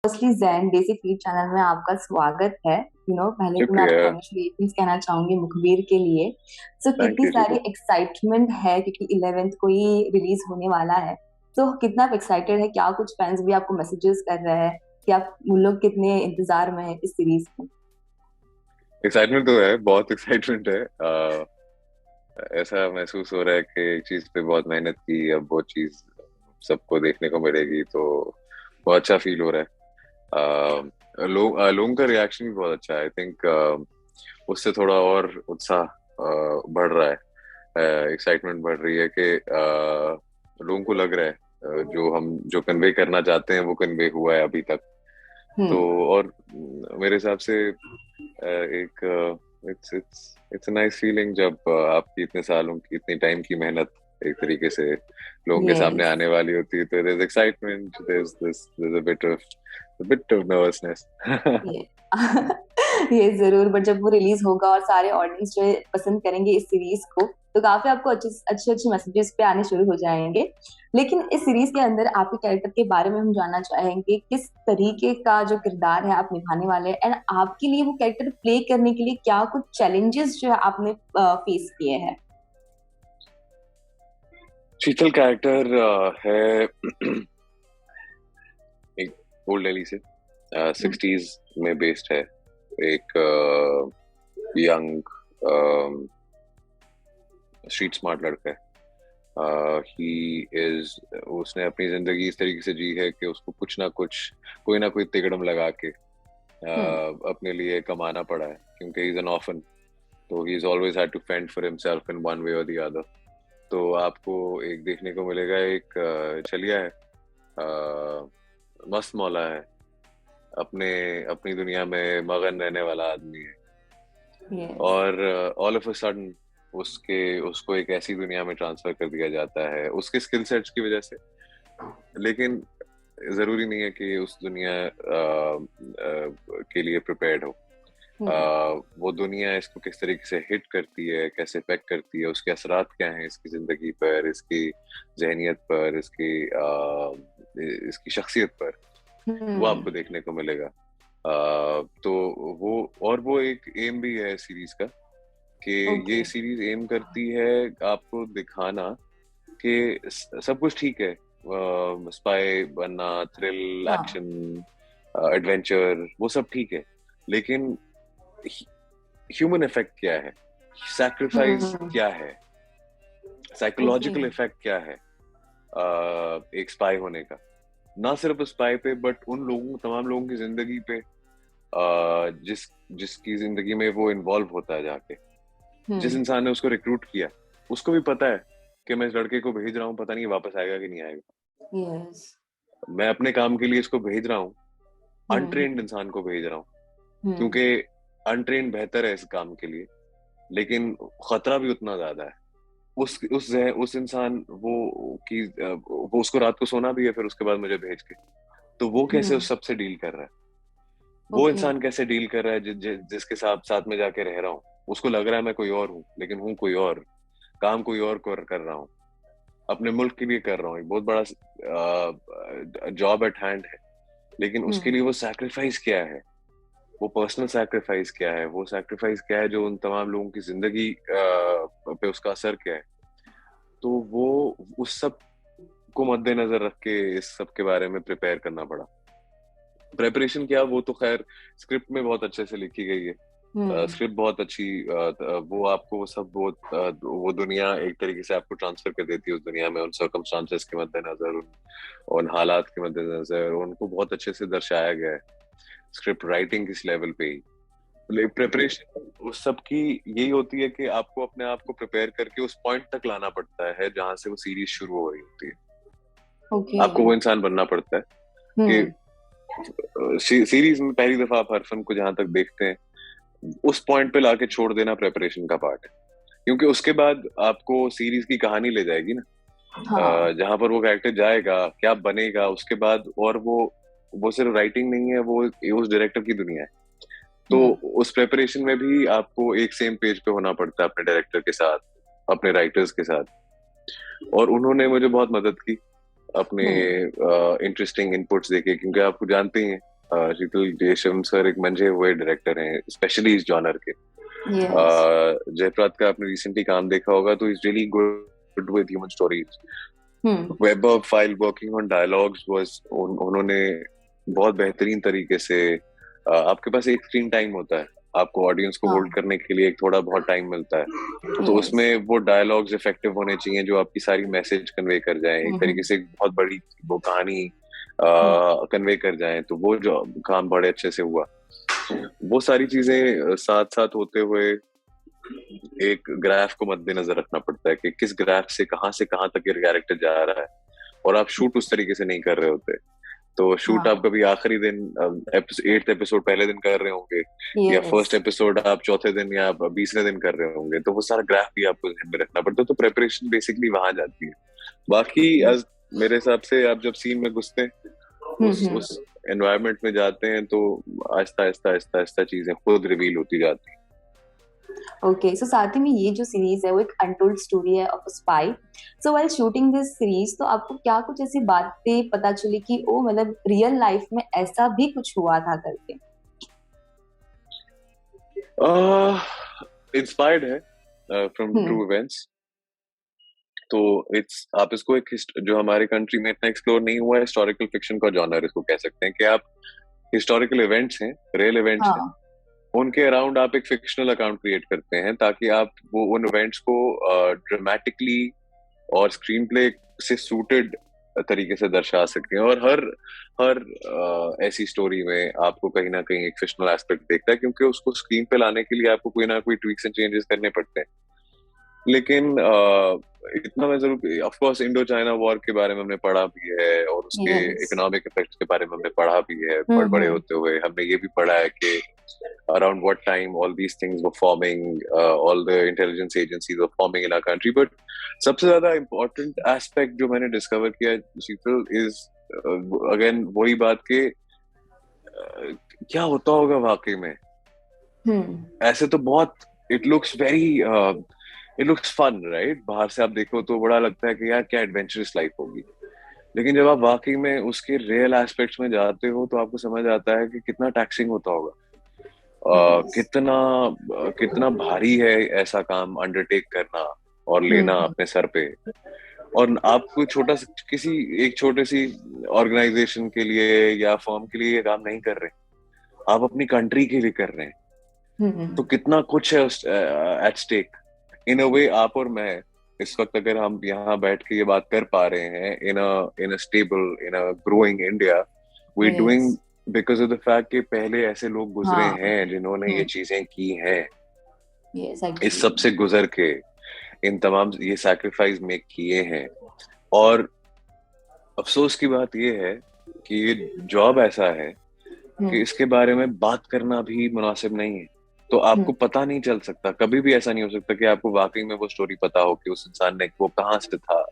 Firstly Jain basic read channel में आपका स्वागत है। पहले तो मैं आपको शुक्रिया। कॉन्ग्रेचुलेशंस कहना चाहूंगी मुखबिर के लिए। थैंक कितनी यू सारी शुक्रिया। एक्साइटमेंट है क्योंकि 11th को ही रिलीज होने वाला है। तो कितना एक्साइटेड है, क्या कुछ फैंस भी आपको मैसेजेस कर रहे हैं कि आप उन लोग कितने इंतजार में है इस सीरीज के? एक्साइटमेंट तो है, बहुत एक्साइटमेंट है। ऐसा महसूस हो रहा है कि एक चीज पे बहुत मेहनत की, अब वो चीज सबको देखने को मिलेगी, तो बहुत अच्छा फील हो रहा है। लोगों का रिएक्शन भी बहुत अच्छा है। आई थिंक उससे थोड़ा और उत्साह बढ़ रहा है, एक्साइटमेंट बढ़ रही है कि लोगों को लग रहा है जो कन्वे करना चाहते हैं वो कन्वे हुआ है अभी तक। तो हम्म। और मेरे हिसाब से एक it's it's it's a nice feeling जब आपकी इतने सालों की, इतनी टाइम की मेहनत एक तरीके से लोगों के सामने यस। आने वाली होती है, तो there is excitement, there is a bit of nervousness. ये ये जरूर, बट जब वो रिलीज होगा और सारे ऑडियंस जो है पसंद करेंगे इस सीरीज को, तो काफी आपको अच्छे अच्छे अच्छे मैसेजेस पे आने शुरू हो जाएंगे। लेकिन इस सीरीज के अंदर आपके कैरेक्टर के बारे में हम जानना चाहेंगे, किस तरीके का जो किरदार है आप निभाने वाले हैं, एंड आपके लिए वो कैरेक्टर प्ले करने के लिए क्या कुछ चैलेंजेस जो है आपने फेस किए हैं? शीतल कैरेक्टर है एक ओल्ड दिल्ली से, हम्म। 60s में बेस्ड है। एक यंग स्ट्रीट स्मार्ट लड़का है। ही इज उसने अपनी जिंदगी इस तरीके से जी है कि उसको कुछ कोई ना कोई तिकड़म लगा के हम्म। अपने लिए कमाना पड़ा है, क्योंकि ही इज एन ऑर्फन। तो he is always had to fend for himself in one way or the other. तो आपको एक देखने को मिलेगा, एक छलिया है, मस्त मौला है, अपने अपनी दुनिया में मगन रहने वाला आदमी है। यस। और ऑल ऑफ अ सडन उसके उसको एक ऐसी दुनिया में ट्रांसफर कर दिया जाता है उसके स्किल सेट्स की वजह से। लेकिन जरूरी नहीं है कि उस दुनिया के लिए प्रिपेयर्ड हो। हम्म। वो दुनिया इसको किस तरीके से हिट करती है, कैसे इफेक्ट करती है, उसके असरात क्या हैं इसकी जिंदगी पर, इसकी जहनियत पर, इसकी शख्सियत पर, वो हम्म। आपको देखने को मिलेगा। तो वो एक एम भी है सीरीज का कि ओके। ये सीरीज एम करती है आपको दिखाना कि सब कुछ ठीक है, स्पाई बनना, थ्रिल, हाँ। एक्शन, एडवेंचर, वो सब ठीक है, लेकिन ह्यूमन इफेक्ट क्या है, सैक्रिफाइस हम्म। क्या है, ओके। साइकोलॉजिकल इफेक्ट क्या है एक स्पाई होने का। ना सिर्फ स्पाई पे, बट उन लोगों, तमाम लोगों की जिंदगी पे, जिसकी जिंदगी में वो इन्वॉल्व होता है जाके। जिस हम्म। इंसान ने उसको रिक्रूट किया, उसको भी पता है कि मैं इस लड़के को भेज रहा हूँ, पता नहीं वापस आएगा कि नहीं आएगा। यस। मैं अपने काम के लिए इसको भेज रहा हूँ, हम्म। अनट्रेन्ड इंसान को भेज रहा हूँ, हम्म। क्योंकि अनट्रेन्ड बेहतर है इस काम के लिए, लेकिन खतरा भी उतना ज्यादा है। उस इंसान वो उसको रात को सोना भी है, फिर उसके बाद मुझे भेज के, तो वो कैसे हम्म। उस सबसे डील कर रहा है, वो ओके। इंसान कैसे डील कर रहा है जिसके साथ साथ में जाके रह रहा हूँ। उसको लग रहा है मैं कोई और हूँ, लेकिन हूँ कोई और, काम कोई और कर रहा हूँ, अपने मुल्क के लिए कर रहा हूँ, एक बहुत बड़ा जॉब एट हैंड है। लेकिन उसके हम्म। लिए वो सैक्रिफाइस क्या है, वो पर्सनल सैक्रिफाइस क्या है, वो सैक्रिफाइस क्या है जो उन तमाम लोगों की जिंदगी पे उसका असर क्या है। तो वो उस सब को मद्देनजर रख के इस सब के बारे में प्रिपेयर करना पड़ा। प्रेपरेशन क्या, वो तो खैर स्क्रिप्ट में बहुत अच्छे से लिखी गई है। हम्म। स्क्रिप्ट बहुत अच्छी, वो आपको वो सब वो दुनिया एक तरीके से आपको ट्रांसफर कर देती है उस दुनिया में, उन सर्कमस्टांसेस के मद्देनजर, उन हालात के मद्देनजर उनको बहुत अच्छे से दर्शाया गया है स्क्रिप्ट राइटिंग किस लेवल पे ही। प्रिपरेशन उस सब की यही होती है कि आपको अपने आप को प्रिपेयर करके उस पॉइंट तक लाना पड़ता है जहां से वो सीरीज शुरू हो रही होती है। ओके। आपको वो इंसान बनना पड़ता है कि हम्म। सीरीज में पहली दफा आप हर फिल्म को जहां तक देखते हैं, उस पॉइंट पे लाके छोड़ देना प्रेपरेशन का पार्ट है। क्योंकि उसके बाद आपको सीरीज की कहानी ले जाएगी ना, हाँ। जहां पर वो कैरेक्टर जाएगा, क्या बनेगा उसके बाद। और वो सिर्फ राइटिंग नहीं है, वो उस डायरेक्टर की दुनिया है। तो हम्म। उस प्रेपरेशन में भी आपको एक सेम पेज पे होना पड़ता है अपने डायरेक्टर के साथ, अपने राइटर्स के साथ। और उन्होंने मुझे बहुत मदद की अपने हम्म। इंटरेस्टिंग इनपुट्स देके, क्योंकि आपको जानते ही हैं शीतल देशम सर एक मंझे हुए डायरेक्टर हैं, स्पेशली इस जॉनर के। यस। जयप्रकाश का आपने रिसेंटली काम देखा होगा, तो is really good with human stories. Hmm. Web of file working on dialogues was, उन्होंने बहुत बेहतरीन तरीके से आपके पास एक स्क्रीन टाइम होता है, आपको ऑडियंस को होल्ड हाँ। करने के लिए एक थोड़ा बहुत टाइम मिलता है, तो यस। उसमें वो डायलॉग्स इफेक्टिव होने चाहिए जो आपकी सारी मैसेज कन्वे कर जाएं, एक तरीके हम्म। से एक बहुत बड़ी वो कहानी हम्म। कन्वे कर जाएं, तो वो जो काम बड़े अच्छे से हुआ। वो सारी चीजें साथ साथ होते हुए एक ग्राफ को मद्देनजर रखना पड़ता है कि किस ग्राफ से कहाँ तक ये कैरेक्टर जा रहा है, और आप शूट उस तरीके से नहीं कर रहे होते। तो शूट आप हाँ। कभी आखिरी दिन 8th एपिसोड पहले दिन कर रहे होंगे, या यस। फर्स्ट एपिसोड आप चौथे दिन या 20वें दिन कर रहे होंगे, तो वो सारा ग्राफ भी आपको ध्यान में रखना पड़ता है, तो प्रेपरेशन बेसिकली वहां जाती है। बाकी as मेरे हिसाब से आप जब सीन में घुसते हैं, हम्म। उस एनवायरनमेंट में जाते हैं, तो आहिस्ता आहिस्ता आहिस्ता आहिस्ता चीजें खुद रिवील होती जाती हैं। ओके, सो साथ ही में ये जो सीरीज है वो एक अनटोल्ड स्टोरी है of spy. So while shooting this series, तो आपको क्या कुछ ऐसी बातें पता चली कि ओ मतलब रियल लाइफ में ऐसा भी कुछ हुआ था करके? इंस्पायर्ड है फ्रॉम हम्म। True events. तो इट्स, आप इसको एक जो हमारे कंट्री में इतना एक्सप्लोर नहीं हुआ है, हिस्टोरिकल फिक्शन का जॉनर इसको कह सकते हैं, कि आप हिस्टोरिकल इवेंट्स हैं, रियल इवेंट्स हैं, हाँ। उनके अराउंड आप एक फिक्शनल अकाउंट क्रिएट करते हैं, ताकि आप वो उन इवेंट्स को ड्रामेटिकली और स्क्रीन प्ले से सूटेड तरीके से दर्शा सकें। और हर हर ऐसी स्टोरी में आपको कहीं ना कहीं एक फिक्शनल एस्पेक्ट देखता है, क्योंकि उसको स्क्रीन पे लाने के लिए आपको कोई ना कोई ट्वीक्स एंड चेंजेस करने पड़ते हैं। लेकिन इतना मैं जरूर, of course Indo China war के बारे में हमने पढ़ा भी है, और उसके यस। इकोनॉमिक इफेक्ट्स के बारे में हमने पढ़ा भी है, बड़े बड़े हम्म। होते हुए हमने ये भी पढ़ा है कि around what time all these things were forming, all the intelligence agencies were forming in our country. But सबसे ज्यादा important aspect जो मैंने डिस्कवर किया शीतल इज अगेन वही बात के क्या होता होगा वाकई में। हम्म। ऐसे तो बहुत, it looks very, it looks fun right, बाहर से आप देखो तो बड़ा लगता है कि यार क्या एडवेंचरस लाइफ होगी, लेकिन जब आप वाकई में उसके रियल एस्पेक्ट्स में जाते हो तो आपको समझ आता है कि कितना टैक्सिंग होता होगा, यस। कितना कितना भारी है ऐसा काम अंडरटेक करना और लेना हम्म। अपने सर पे। और आप कोई छोटा सा किसी एक छोटे सी ऑर्गेनाइजेशन के लिए या फर्म के लिए ये काम नहीं कर रहे, आप अपनी कंट्री के लिए कर रहे हैं, तो हम्म। कितना कुछ है उस एट स्टेक। इन अ वे आप और मैं इस वक्त अगर हम यहाँ बैठ के ये बात कर पा रहे हैं in a stable, in a growing India, we yes. Doing because of the fact कि पहले ऐसे लोग गुजरे हाँ। हैं जिन्होंने ये हम्म। चीजें की हैं, यस इस एक्चुअली। सब से गुजर के इन तमाम ये सैक्रिफाइस मेक किए हैं। और अफसोस की बात ये है कि ये जॉब ऐसा है कि हम्म। इसके बारे में बात करना भी मुनासिब नहीं है, तो आपको हम्म। पता नहीं चल सकता, कभी भी ऐसा नहीं हो सकता कि आपको वाकई में वो स्टोरी पता हो कि उस इंसान ने वो कहाँ से था,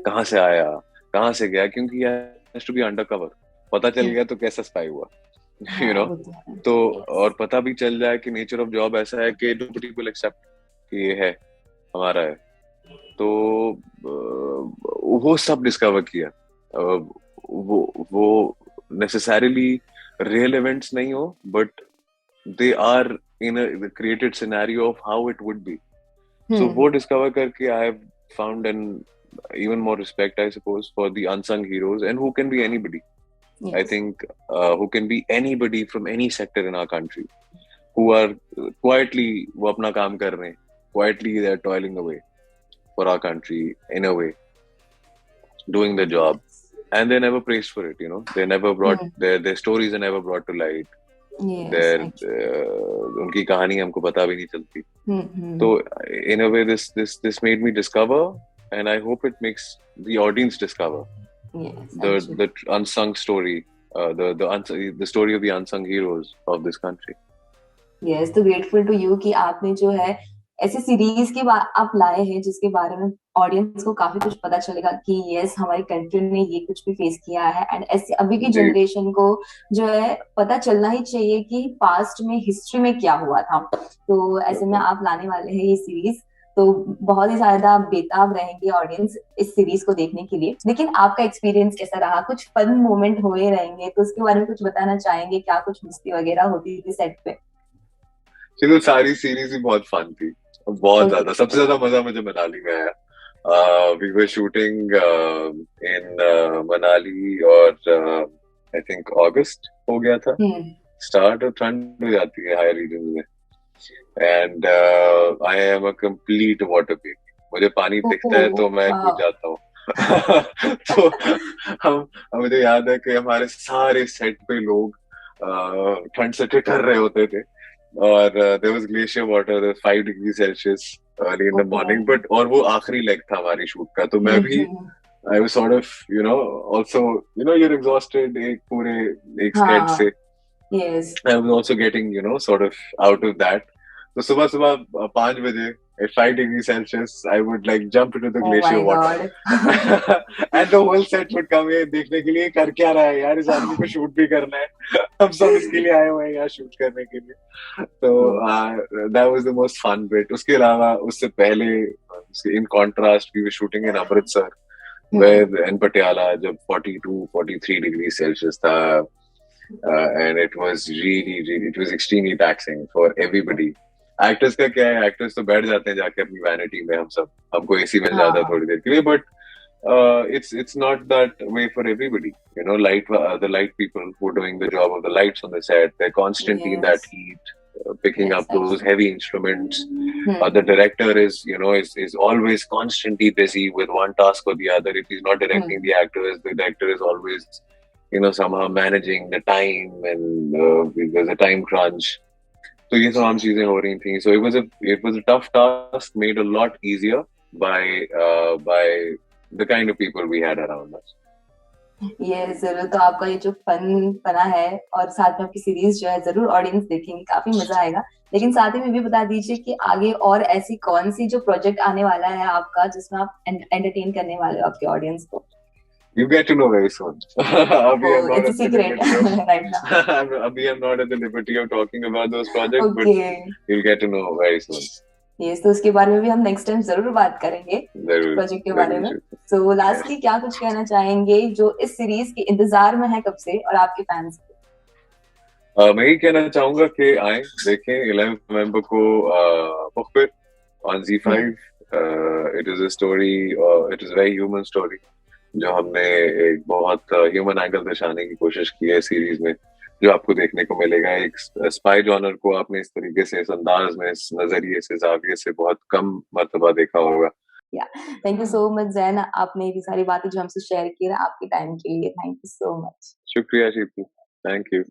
कहाँ से आया, कहाँ से गया, क्योंकि टू बी अंडर कवर। पता चल हम्म। गया तो कैसा स्पाई हुआ, यू हाँ नो। वो तो है। तो यस। और पता भी चल जाए कि नेचर ऑफ जॉब ऐसा है कि नोबडी विल एक्सेप्ट कि ये है, हमारा है, तो वो सब डिस्कवर किया। वो नेसेसरीली रियल इवेंट्स नहीं हो, but they are in a created scenario of how it would be. So वो हम्म। डिस्कवर करके I have found an even more respect, I suppose, for the unsung heroes, and who can be anybody. I yes. think who can be anybody from any sector in our country, who are quietly वो अपना काम कर रहे हैं, quietly they are toiling away for our country in a way, doing the job, and they're never praised for it. You know, they never brought hmm. their stories are never brought to light. Yes Their actually. उनकी कहानी हमको पता भी नहीं चलती। हम्म। तो in a way, this made me discover, and I hope it makes the audience discover yes the actually. the unsung story, the story of the unsung heroes of this country. Yes, तो grateful to you कि आपने जो है ऐसे series के आप लाए हैं जिसके बारे में ऑडियंस को काफी कुछ पता चलेगा कि यस हमारी कंट्री ने ये कुछ भी फेस किया है, एंड ऐसे अभी की जी जनरेशन को जो है पता चलना ही चाहिए कि पास्ट में हिस्ट्री में क्या हुआ था। तो ऐसे में बिल्कुल। आप लाने वाले हैं ये सीरीज। तो बहुत ही ज्यादा बेताब रहेंगे ऑडियंस इस सीरीज को देखने के लिए। लेकिन आपका एक्सपीरियंस कैसा रहा? कुछ फन मोमेंट हुए रहेंगे तो उसके बारे में कुछ बताना चाहेंगे? क्या कुछ मस्ती वगैरह होती थी सेट पे? चलो, सारी सीरीज ही बहुत फन थी, बहुत ओके। ज्यादा। सबसे ज्यादा मजा मुझे मनाली में आया। वी वर शूटिंग इन मनाली, और आई थिंक अगस्त हो गया था हम्म। स्टार्ट, और ठंड हो जाती है हाई रीजन में। And I am a complete water baby. मुझे पानी दिखता है ओह तो मैं कूद वाह। जाता हूँ। तो हम मुझे याद है कि हमारे सारे सेट पे लोग ठंड से ठिठर रहे होते थे, और there was glacier water, there 5 degree Celsius early in the okay. Morning, but और वो आखिरी लेग था हमारी शूट का, तो मैं भी hmm. I was sort of also you're exhausted एक पूरे एक स्केट हाँ। से। Yes. I was also getting, sort of out of that. So सुबह सुबह 5 बजे at 5 degree Celsius I would like jump into the oh glacier my water. God. And the whole set would come here देखने के लिए, कर क्या रहा है यार, इस आदमी को शूट भी करना है। हम सब इसके लिए आए हुए हैं यहाँ शूट करने के लिए। तो that was the most fun bit. उसके अलावा उससे पहले in contrast we were shooting in Amritsar, hmm. where in Patiala जब 42-43 डिग्री सेल्सियस था, and it was really it was extremely taxing for everybody. Actors का क्या है, एक्टर्स तो बैठ जाते हैं जाके अपनी वैनिटी में, हम सब हमको एसी मिल जाता है हाँ। थोड़ी देर के लिए, but it's not that way for everybody. The light people who are doing the job of the lights on the set, they're constantly in yes. that heat, picking yes up those actually. heavy instruments. Hmm. The director is always constantly busy with one task or the other. If he's not directing hmm. the actors, the director is always somehow managing the time, and there's a time crunch. तो ये तमाम चीजें हो रही थी, so it was a tough task made a lot easier by the kind of people we had around us. ये जरूर। तो आपका ये जो फन पना है और साथ में आपकी सीरीज जो है जरूर ऑडियंस देखेंगे, काफी मजा आएगा। लेकिन साथ ही में भी बता दीजिए कि आगे और ऐसी कौन सी जो प्रोजेक्ट आने वाला है आपका जिसमें आप एंटरटेन करने वाले हो आपके ऑडियंस को? You get to know very soon. अभी I'm not it's at the secret liberty of right now. अभी I'm not at the liberty of talking about those projects, but okay. you'll get to know very soon. Yes, तो उसके बारे में भी हम next time जरूर बात करेंगे, जरूर, प्रोजेक्ट के बारे जरूर, में। जरूर। सो Yes. लास्टली क्या कुछ कहना चाहेंगे जो इस सीरीज के इंतजार में है कब से, और आपके फैंस? मैं यही कहना चाहूंगा कि आए देखें 11 नवंबर को मुखबिर on Z5. Hmm. It is a story, it is a very human story, जो हमने एक बहुत ह्यूमन एंगल दर्शाने की कोशिश की है सीरीज में, जो आपको देखने को मिलेगा। एक स्पाई जॉनर को आपने इस तरीके से, इस अंदाज में, इस नजरिए से, जाविये से बहुत कम मर्तबा देखा होगा। या, thank you so much Jain, आपने ये सारी बातें जो हमसे शेयर की है, आपके टाइम के लिए थैंक यू सो मच। शुक्रिया शीतल, थैंक यू।